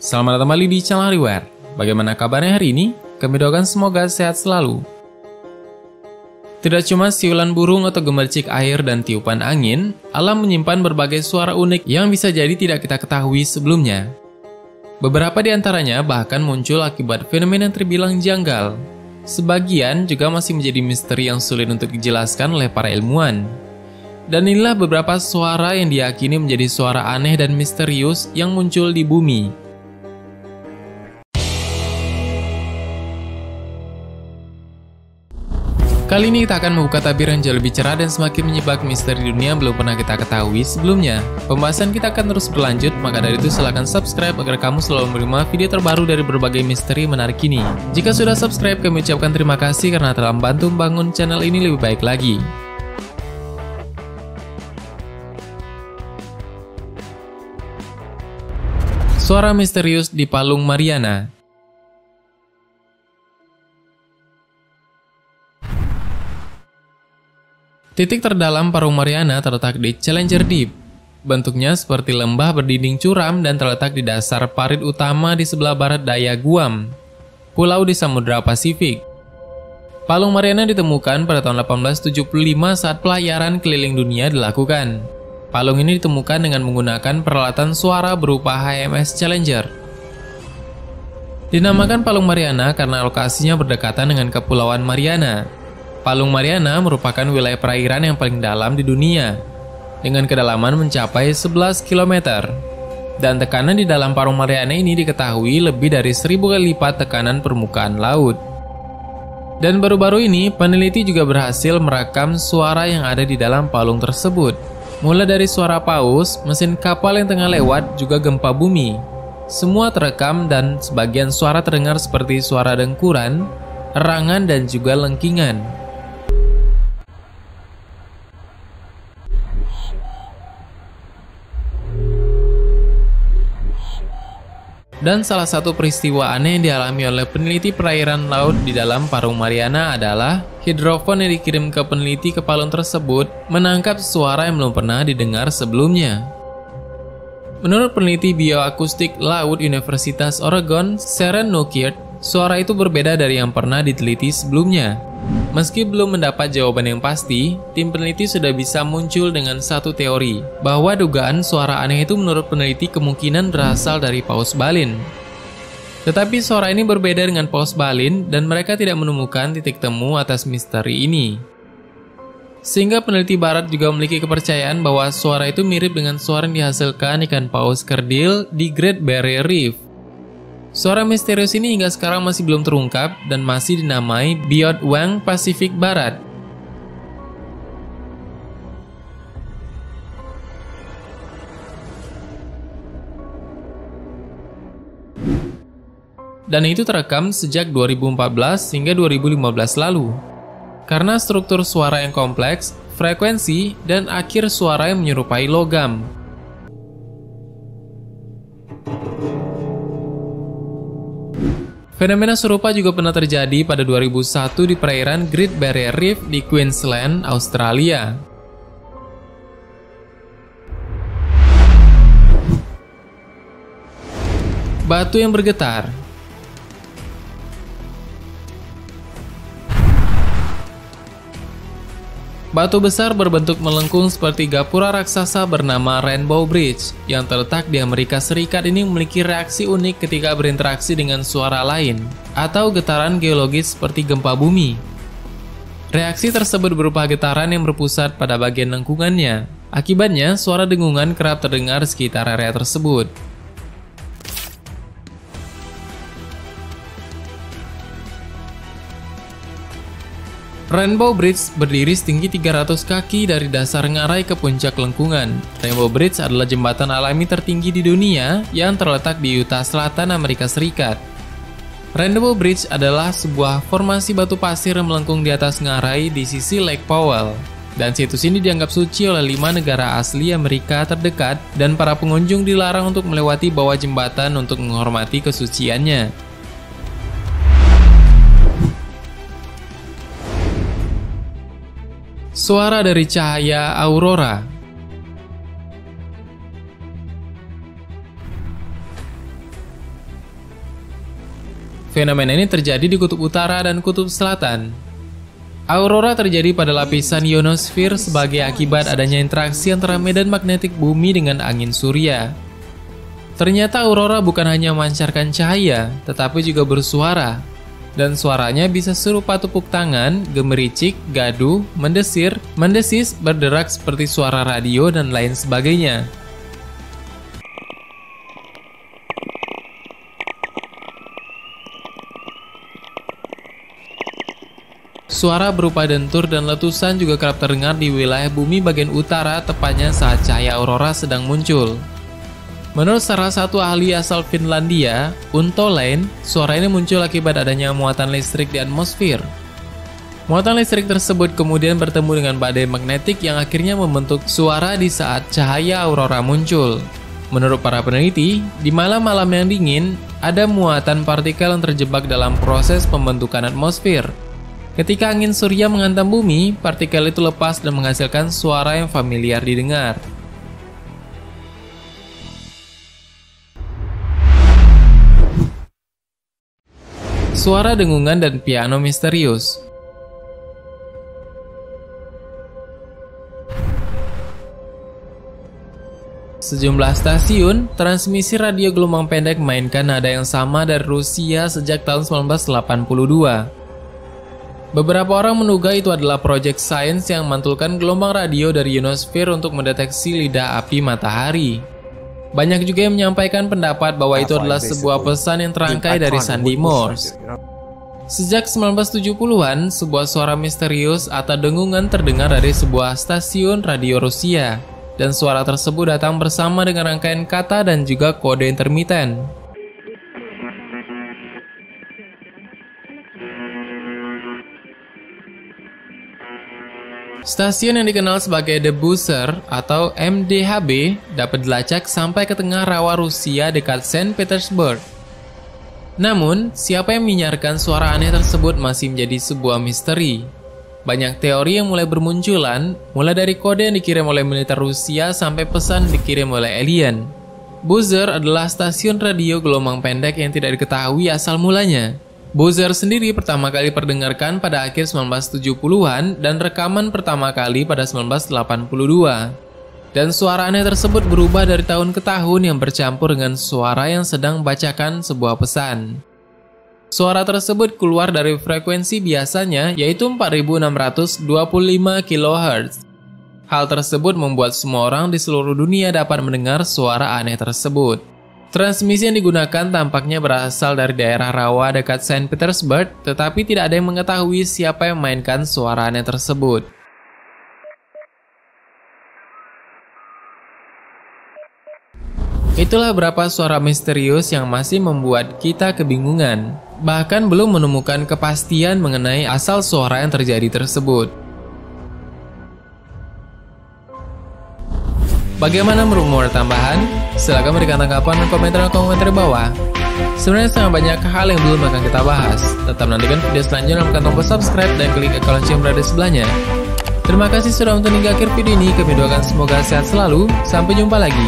Selamat datang kembali di channel Hariware. Bagaimana kabarnya hari ini? Kami doakan semoga sehat selalu. Tidak cuma siulan burung atau gemercik air dan tiupan angin, alam menyimpan berbagai suara unik yang bisa jadi tidak kita ketahui sebelumnya. Beberapa di antaranya bahkan muncul akibat fenomena yang terbilang janggal. Sebagian juga masih menjadi misteri yang sulit untuk dijelaskan oleh para ilmuwan. Dan inilah beberapa suara yang diyakini menjadi suara aneh dan misterius yang muncul di bumi. Kali ini kita akan membuka tabir yang jauh lebih cerah dan semakin menyibak misteri dunia yang belum pernah kita ketahui sebelumnya. Pembahasan kita akan terus berlanjut, maka dari itu silahkan subscribe agar kamu selalu menerima video terbaru dari berbagai misteri menarik ini. Jika sudah subscribe, kami ucapkan terima kasih karena telah membantu membangun channel ini lebih baik lagi. Suara misterius di Palung Mariana. Titik terdalam Palung Mariana terletak di Challenger Deep. Bentuknya seperti lembah berdinding curam dan terletak di dasar parit utama di sebelah barat daya Guam, pulau di Samudra Pasifik. Palung Mariana ditemukan pada tahun 1875 saat pelayaran keliling dunia dilakukan. Palung ini ditemukan dengan menggunakan peralatan suara berupa HMS Challenger. Dinamakan Palung Mariana karena lokasinya berdekatan dengan Kepulauan Mariana. Palung Mariana merupakan wilayah perairan yang paling dalam di dunia, dengan kedalaman mencapai 11 km. Dan tekanan di dalam Palung Mariana ini diketahui lebih dari 1000 kali lipat tekanan permukaan laut. Dan baru-baru ini, peneliti juga berhasil merekam suara yang ada di dalam palung tersebut. Mulai dari suara paus, mesin kapal yang tengah lewat, juga gempa bumi. Semua terekam dan sebagian suara terdengar seperti suara dengkuran, erangan, dan juga lengkingan. Dan salah satu peristiwa aneh yang dialami oleh peneliti perairan laut di dalam Palung Mariana adalah hidrofon yang dikirim ke peneliti ke palung tersebut menangkap suara yang belum pernah didengar sebelumnya. Menurut peneliti bioakustik laut Universitas Oregon, Sharon Newkirk, suara itu berbeda dari yang pernah diteliti sebelumnya. Meski belum mendapat jawaban yang pasti, tim peneliti sudah bisa muncul dengan satu teori, bahwa dugaan suara aneh itu menurut peneliti kemungkinan berasal dari paus balin. Tetapi suara ini berbeda dengan paus balin dan mereka tidak menemukan titik temu atas misteri ini. Sehingga peneliti barat juga memiliki kepercayaan bahwa suara itu mirip dengan suara yang dihasilkan ikan paus kerdil di Great Barrier Reef. Suara misterius ini hingga sekarang masih belum terungkap dan masih dinamai Biot Wang Pasifik Barat. Dan itu terekam sejak 2014 hingga 2015 lalu. Karena struktur suara yang kompleks, frekuensi, dan akhir suara yang menyerupai logam. Fenomena serupa juga pernah terjadi pada 2001 di perairan Great Barrier Reef di Queensland, Australia. Batu yang bergetar. Batu besar berbentuk melengkung seperti gapura raksasa bernama Rainbow Bridge yang terletak di Amerika Serikat ini memiliki reaksi unik ketika berinteraksi dengan suara lain atau getaran geologis seperti gempa bumi. Reaksi tersebut berupa getaran yang berpusat pada bagian lengkungannya. Akibatnya, suara dengungan kerap terdengar di sekitar area tersebut. Rainbow Bridge berdiri setinggi 300 kaki dari dasar ngarai ke puncak lengkungan. Rainbow Bridge adalah jembatan alami tertinggi di dunia yang terletak di Utah Selatan, Amerika Serikat. Rainbow Bridge adalah sebuah formasi batu pasir yang melengkung di atas ngarai di sisi Lake Powell. Dan situs ini dianggap suci oleh 5 negara asli Amerika terdekat dan para pengunjung dilarang untuk melewati bawah jembatan untuk menghormati kesuciannya. Suara dari cahaya aurora. Fenomena ini terjadi di kutub utara dan kutub selatan. Aurora terjadi pada lapisan ionosfer sebagai akibat adanya interaksi antara medan magnetik bumi dengan angin surya. Ternyata aurora bukan hanya memancarkan cahaya, tetapi juga bersuara. Dan suaranya bisa serupa tepuk tangan, gemericik, gaduh, mendesir, mendesis, berderak seperti suara radio, dan lain sebagainya. Suara berupa dentur dan letusan juga kerap terdengar di wilayah bumi bagian utara, tepatnya saat cahaya aurora sedang muncul. Menurut salah satu ahli asal Finlandia, Unto Lane, suara ini muncul akibat adanya muatan listrik di atmosfer. Muatan listrik tersebut kemudian bertemu dengan badai magnetik yang akhirnya membentuk suara di saat cahaya aurora muncul. Menurut para peneliti, di malam-malam yang dingin, ada muatan partikel yang terjebak dalam proses pembentukan atmosfer. Ketika angin surya menghantam bumi, partikel itu lepas dan menghasilkan suara yang familiar didengar. Suara dengungan dan piano misterius. Sejumlah stasiun transmisi radio gelombang pendek mainkan nada yang sama dari Rusia sejak tahun 1982. Beberapa orang menduga itu adalah proyek sains yang memantulkan gelombang radio dari ionosfer untuk mendeteksi lidah api matahari. Banyak juga yang menyampaikan pendapat bahwa itu adalah sebuah pesan yang terangkai dari sandi Morse. Sejak 1970-an, sebuah suara misterius atau dengungan terdengar dari sebuah stasiun radio Rusia, dan suara tersebut datang bersama dengan rangkaian kata dan juga kode intermiten. Stasiun yang dikenal sebagai The Buzzer atau MDHB dapat dilacak sampai ke tengah rawa Rusia dekat Saint Petersburg. Namun, siapa yang menyiarkan suara aneh tersebut masih menjadi sebuah misteri. Banyak teori yang mulai bermunculan, mulai dari kode yang dikirim oleh militer Rusia sampai pesan dikirim oleh alien. Buzzer adalah stasiun radio gelombang pendek yang tidak diketahui asal mulanya. Buzzer sendiri pertama kali diperdengarkan pada akhir 1970-an dan rekaman pertama kali pada 1982. Dan suara aneh tersebut berubah dari tahun ke tahun yang bercampur dengan suara yang sedang membacakan sebuah pesan. Suara tersebut keluar dari frekuensi biasanya yaitu 4625 kHz. Hal tersebut membuat semua orang di seluruh dunia dapat mendengar suara aneh tersebut. Transmisi yang digunakan tampaknya berasal dari daerah rawa dekat Saint Petersburg, tetapi tidak ada yang mengetahui siapa yang memainkan suara aneh tersebut. Itulah beberapa suara misterius yang masih membuat kita kebingungan, bahkan belum menemukan kepastian mengenai asal suara yang terjadi tersebut. Bagaimana menurutmu tambahan? Silahkan berikan tanggapan dan komentar di bawah. Sebenarnya sangat banyak hal yang belum akan kita bahas. Tetap nantikan video selanjutnya dan tekan tombol subscribe dan klik ikon lonceng yang berada di sebelahnya. Terima kasih sudah menonton hingga akhir video ini. Kami doakan semoga sehat selalu. Sampai jumpa lagi.